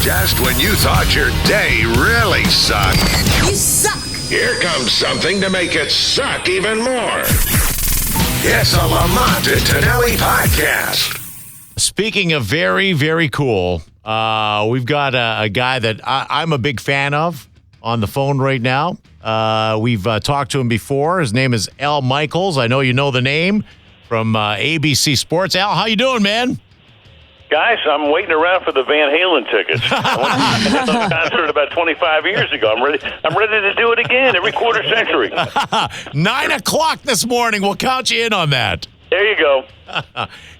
Just when you thought your day really sucked. You suck. Here comes something to make it suck even more. It's a Lamont and Tonelli podcast. Speaking of very, very cool, we've got a guy that I'm a big fan of on the phone right now. We've talked to him before. His name is Al Michaels. I know you know the name from ABC Sports. Al, how you doing, man? Guys, I'm waiting around for the Van Halen tickets. I went to the concert about 25 years ago. I'm ready to do it again every quarter century. 9 o'clock this morning. We'll count you in on that. There you go.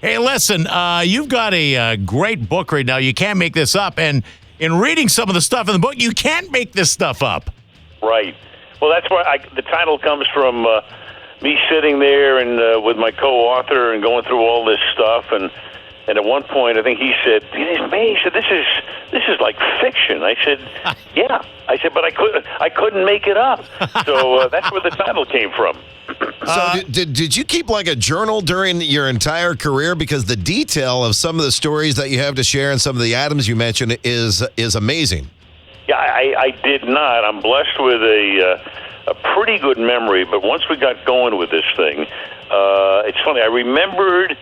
Hey, listen, you've got a great book right now. You can't make this up. And in reading some of the stuff in the book, you can't make this stuff up. Right. Well, that's why the title comes from me sitting there and with my co-author and going through all this stuff. And at one point, I think he said, this is like fiction. I said, yeah. I said, but I couldn't make it up. So that's where the title came from. So did you keep like a journal during your entire career? Because the detail of some of the stories that you have to share and some of the items you mentioned is amazing. Yeah, I did not. I'm blessed with a pretty good memory, but once we got going with this thing, it's funny. I remembered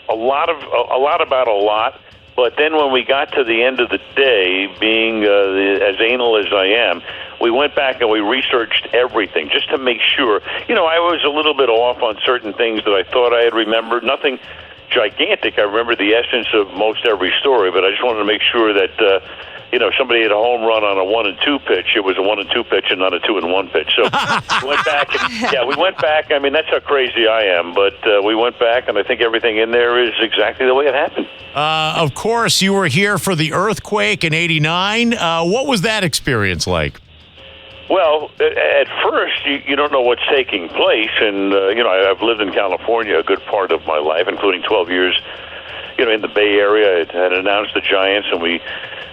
a lot about a lot, but then when we got to the end of the day, being as anal as I am, we went back and we researched everything just to make sure. You know, I was a little bit off on certain things that I thought I had remembered. Nothing gigantic. I remember the essence of most every story, but I just wanted to make sure that somebody hit a home run on a 1-2 pitch. It was a 1-2 pitch and not a 2-1 pitch. So we went back. We went back. I mean, that's how crazy I am. But we went back, and I think everything in there is exactly the way it happened. Of course, you were here for the earthquake in '89. What was that experience like? Well, at first, you don't know what's taking place. And, I've lived in California a good part of my life, including 12 years, in the Bay Area. I had announced the Giants, and we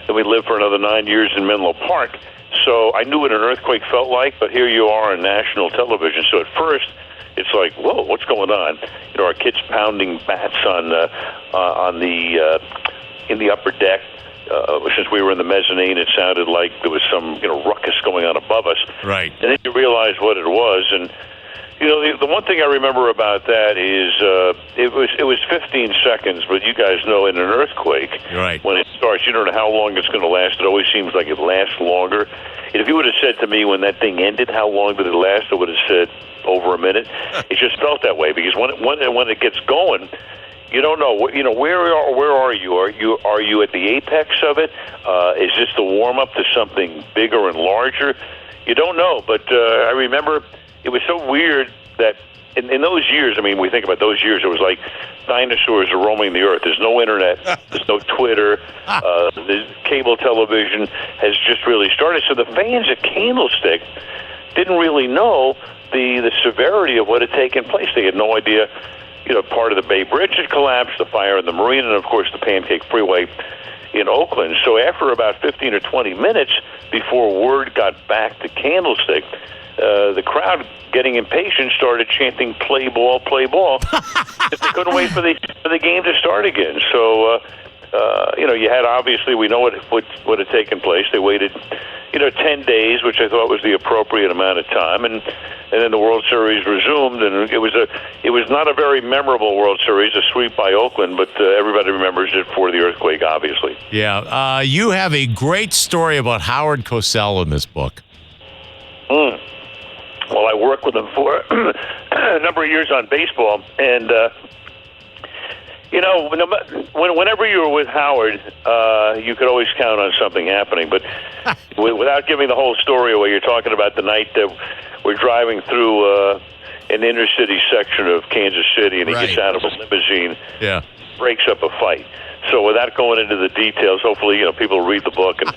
lived for another 9 years in Menlo Park. So I knew what an earthquake felt like, but here you are on national television. So at first, it's like, whoa, what's going on? Our kids pounding bats on the in the upper deck. Since we were in the mezzanine, it sounded like there was some ruckus going on above us. Right. And then you realize what it was, and the one thing I remember about that is it was 15 seconds, but you guys know in an earthquake, right, when it starts, you don't know how long it's going to last. It always seems like it lasts longer. And if you would have said to me when that thing ended, how long did it last, I would have said over a minute. It just felt that way because when it gets going, you don't know. Where are you? Are you at the apex of it? Is this the warm up to something bigger and larger? You don't know. But I remember it was so weird that in those years, I mean, we think about those years, it was like dinosaurs are roaming the earth. There's no internet. There's no Twitter. The cable television has just really started. So the fans at Candlestick didn't really know the severity of what had taken place. They had no idea. Part of the Bay Bridge had collapsed, the fire in the marina, and, of course, the Pancake Freeway in Oakland. So after about 15 or 20 minutes before word got back to Candlestick, the crowd, getting impatient, started chanting, "Play ball, play ball." They couldn't wait for the game to start again. So, you had, obviously, we know what had taken place. They waited, 10 days, which I thought was the appropriate amount of time, and then the World Series resumed, and it was not a very memorable World Series, a sweep by Oakland, but everybody remembers it for the earthquake, obviously. Yeah, you have a great story about Howard Cosell in this book. Well, I worked with him for a number of years on baseball, and whenever you were with Howard, you could always count on something happening. But without giving the whole story away, you're talking about the night that we're driving through an inner city section of Kansas City, and he gets out of a limousine, breaks up a fight. So without going into the details, hopefully people read the book, and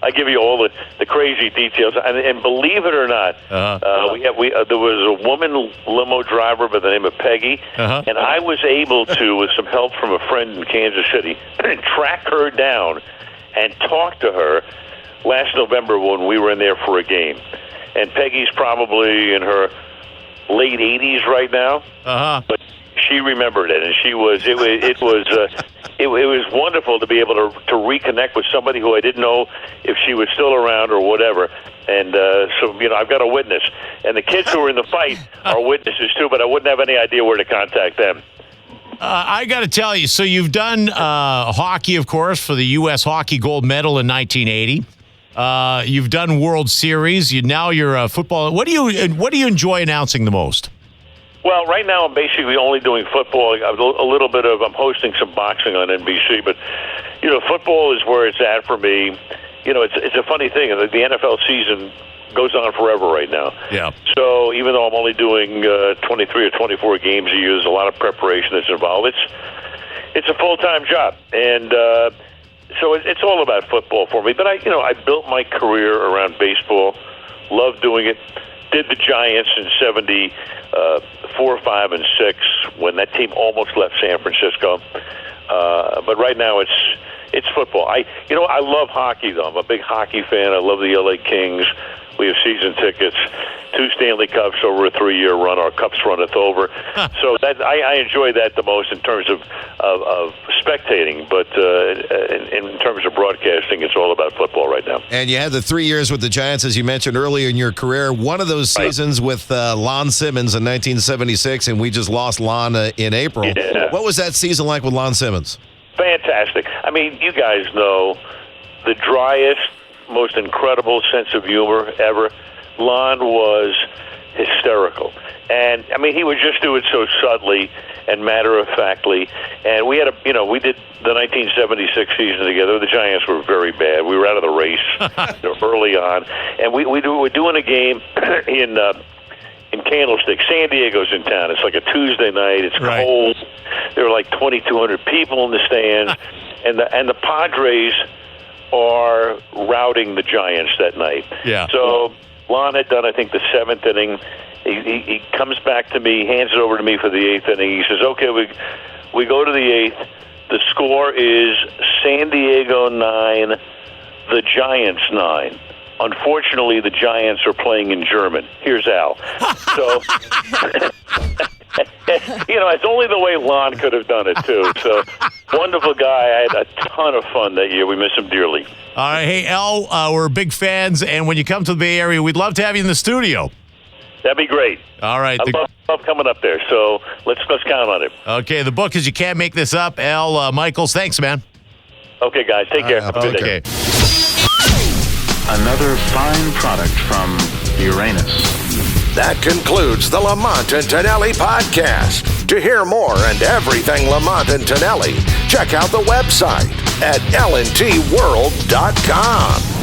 I give you all the crazy details. And believe it or not, there was a woman limo driver by the name of Peggy, and I was able to, with some help from a friend in Kansas City, track her down and talk to her last November when we were in there for a game. And Peggy's probably in her late 80s right now, but she remembered it, and it was wonderful to be able to reconnect with somebody who I didn't know if she was still around or whatever. And so, I've got a witness. And the kids who were in the fight are witnesses, too, but I wouldn't have any idea where to contact them. I got to tell you, so you've done hockey, of course, for the U.S. hockey gold medal in 1980. You've done World Series. You're football. What do you enjoy announcing the most? Well, right now I'm basically only doing football. I'm hosting some boxing on NBC, but football is where it's at for me. It's a funny thing. The NFL season goes on forever right now. Yeah. So even though I'm only doing 23 or 24 games a year, there's a lot of preparation that's involved. It's a full-time job, and so it's all about football for me. But I built my career around baseball. Loved doing it. Did the Giants in 74, 5, and 6 when that team almost left San Francisco. But right now it's football. I love hockey though. I'm a big hockey fan. I love the LA Kings. We have season tickets, 2 Stanley Cups over a 3-year run. Our cups runneth over. So that I enjoy that the most in terms of spectating. But in terms of broadcasting, it's all about football right now. And you had the 3 years with the Giants, as you mentioned earlier in your career. One of those seasons with Lon Simmons in 1976, and we just lost Lon in April. Yeah. What was that season like with Lon Simmons? Fantastic. I mean, you guys know the driest, most incredible sense of humor ever. Lon was hysterical. And, I mean, he would just do it so subtly and matter-of-factly. And we had we did the 1976 season together. The Giants were very bad. We were out of the race early on. And we're doing a game in Candlestick. San Diego's in town. It's like a Tuesday night. It's cold. There are like 2,200 people in the stands. And the Padres are routing the Giants that night. Yeah. So Lon had done, I think, the 7th inning. He comes back to me, hands it over to me for the 8th inning. He says, okay, we go to the 8th. The score is San Diego 9, the Giants 9. Unfortunately, the Giants are playing in German. Here's Al. So, it's only the way Lon could have done it, too. So, wonderful guy. I had a ton of fun that year. We miss him dearly. All right. Hey, Al, we're big fans, and when you come to the Bay Area, we'd love to have you in the studio. That'd be great. All right. I love coming up there, so let's count on it. Okay, the book is You Can't Make This Up. Al Michaels, thanks, man. Okay, guys. Take care. Have a good day. Another fine product from Uranus. That concludes the Lamont and Tonelli podcast. To hear more and everything Lamont and Tonelli, check out the website at lntworld.com.